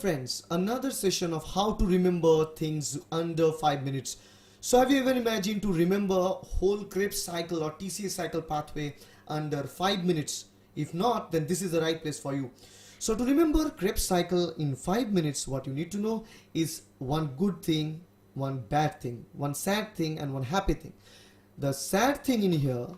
friends, another session of how to remember things under 5 minutes. So have you ever imagined to remember whole Krebs cycle or TCA cycle pathway under 5 minutes? If not, then this is the right place for you. So to remember Krebs cycle in 5 minutes, what you need to know is one good thing, one bad thing, one sad thing and one happy thing. The sad thing in here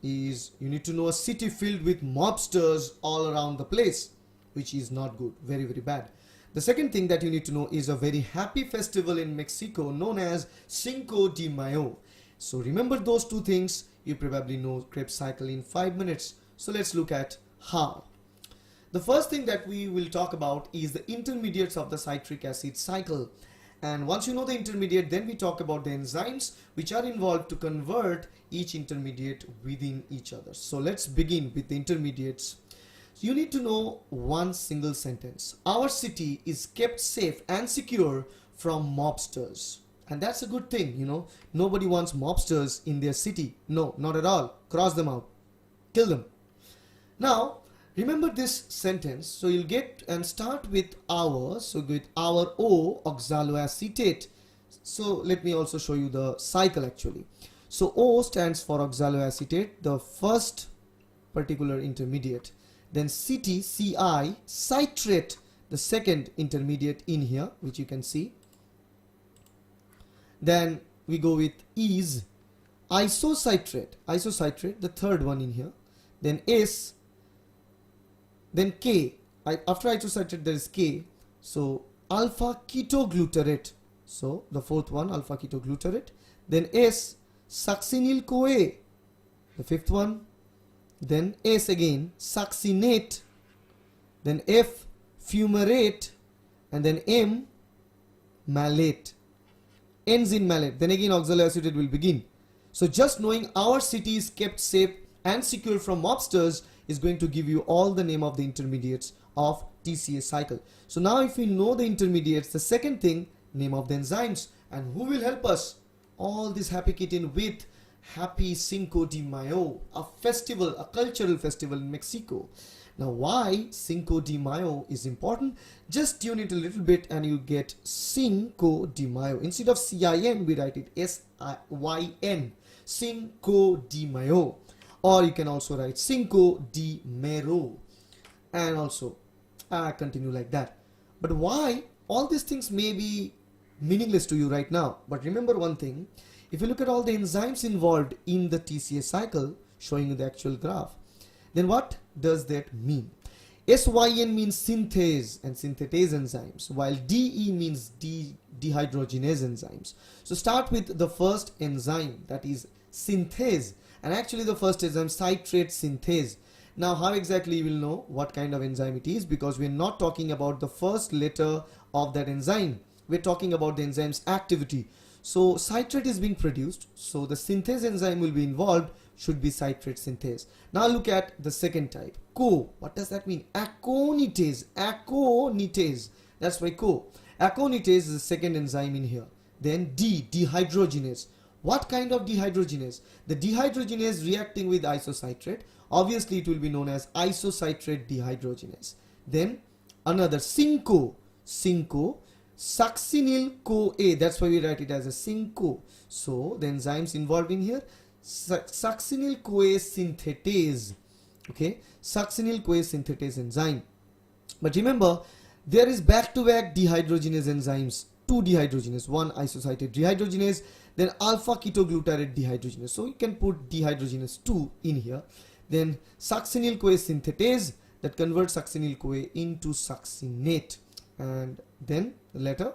is you need to know a city filled with mobsters all around the place, which is not good, very bad. The second thing that you need to know is a very happy festival in Mexico known as Cinco de Mayo. So remember those two things, you probably know Krebs cycle in 5 minutes. So let's look at how. The first thing that we will talk about is the intermediates of the citric acid cycle. And once you know the intermediate, then we talk about the enzymes which are involved to convert each intermediate within each other. So let's begin with the intermediates. You need to know one single sentence. Our city is kept safe and secure from mobsters. And that's a good thing, you know. Nobody wants mobsters in their city. No, not at all. Cross them out. Kill them. Now, remember this sentence. So you'll get and start with our. So with our O, oxaloacetate. So let me also show you the cycle actually. So O stands for oxaloacetate, the first particular intermediate. Then CT, CI, citrate, the second intermediate in here, which you can see. Then we go with is isocitrate, the third one in here. Then S, then K. After isocitrate there is K. So alpha ketoglutarate. So the fourth one, alpha ketoglutarate. Then S, succinyl CoA, the fifth one. Then S again, succinate. Then F, fumarate. And then M, malate. Ends in malate. Then again oxaloacetate will begin. So just knowing our city is kept safe and secure from mobsters is going to give you all the name of the intermediates of TCA cycle. So now if we know the intermediates, the second thing, name of the enzymes. And who will help us? All this happy kitten with Happy Cinco de Mayo, a festival, a cultural festival in Mexico. Now why Cinco de Mayo is important? Just tune it a little bit and you get Cinco de Mayo. Instead of C-I-N, we write it S-I-Y-N. Cinco de Mayo. Or you can also write Cinco de Mero. And also continue like that. But why? All these things may be meaningless to you right now. But remember one thing. If you look at all the enzymes involved in the TCA cycle, showing you the actual graph, then what does that mean? SYN means synthase and synthetase enzymes, while DE means dehydrogenase enzymes. So start with the first enzyme, that is synthase, and actually the first enzyme, citrate synthase. Now how exactly you will know what kind of enzyme it is, because we're not talking about the first letter of that enzyme. We're talking about the enzyme's activity. So citrate is being produced, so the synthase enzyme will be involved, should be citrate synthase. Now look at the second type, Co. What does that mean? Aconitase, that's why Co. Aconitase is the second enzyme in here. Then D, dehydrogenase. What kind of dehydrogenase? The dehydrogenase reacting with isocitrate, obviously it will be known as isocitrate dehydrogenase. Then another Cinco, succinyl CoA, that's why we write it as a Cinco. So the enzymes involved in here, succinyl CoA synthetase. Okay, succinyl CoA synthetase enzyme. But remember, there is back-to-back dehydrogenase enzymes, two dehydrogenase, one isocitrate dehydrogenase, then alpha ketoglutarate dehydrogenase. So you can put dehydrogenase 2 in here. Then succinyl CoA synthetase that converts succinyl CoA into succinate. And then the letter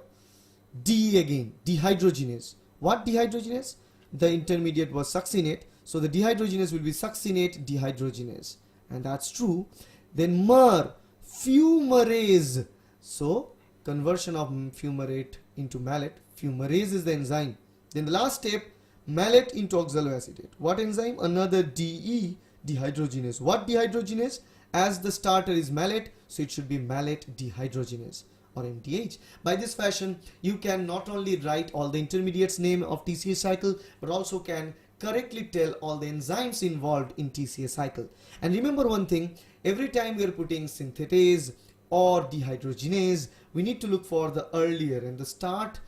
D again, dehydrogenase. What dehydrogenase? The intermediate was succinate, so the dehydrogenase will be succinate dehydrogenase, and that's true. Then MER, fumarase. So conversion of fumarate into malate. Fumarase is the enzyme. Then the last step, malate into oxaloacetate. What enzyme? Another DE, dehydrogenase. What dehydrogenase? As the starter is malate, so it should be malate dehydrogenase, or MDH. By this fashion, you can not only write all the intermediates name of TCA cycle, but also can correctly tell all the enzymes involved in TCA cycle. And remember one thing, every time we are putting synthetase, or dehydrogenase, we need to look for the earlier and the start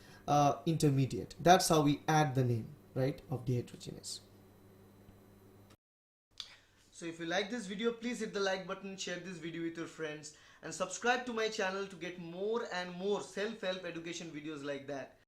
intermediate. That's how we add the name, right, of dehydrogenase. So if you like this video, please hit the like button, share this video with your friends, and subscribe to my channel to get more and more self-help education videos like that.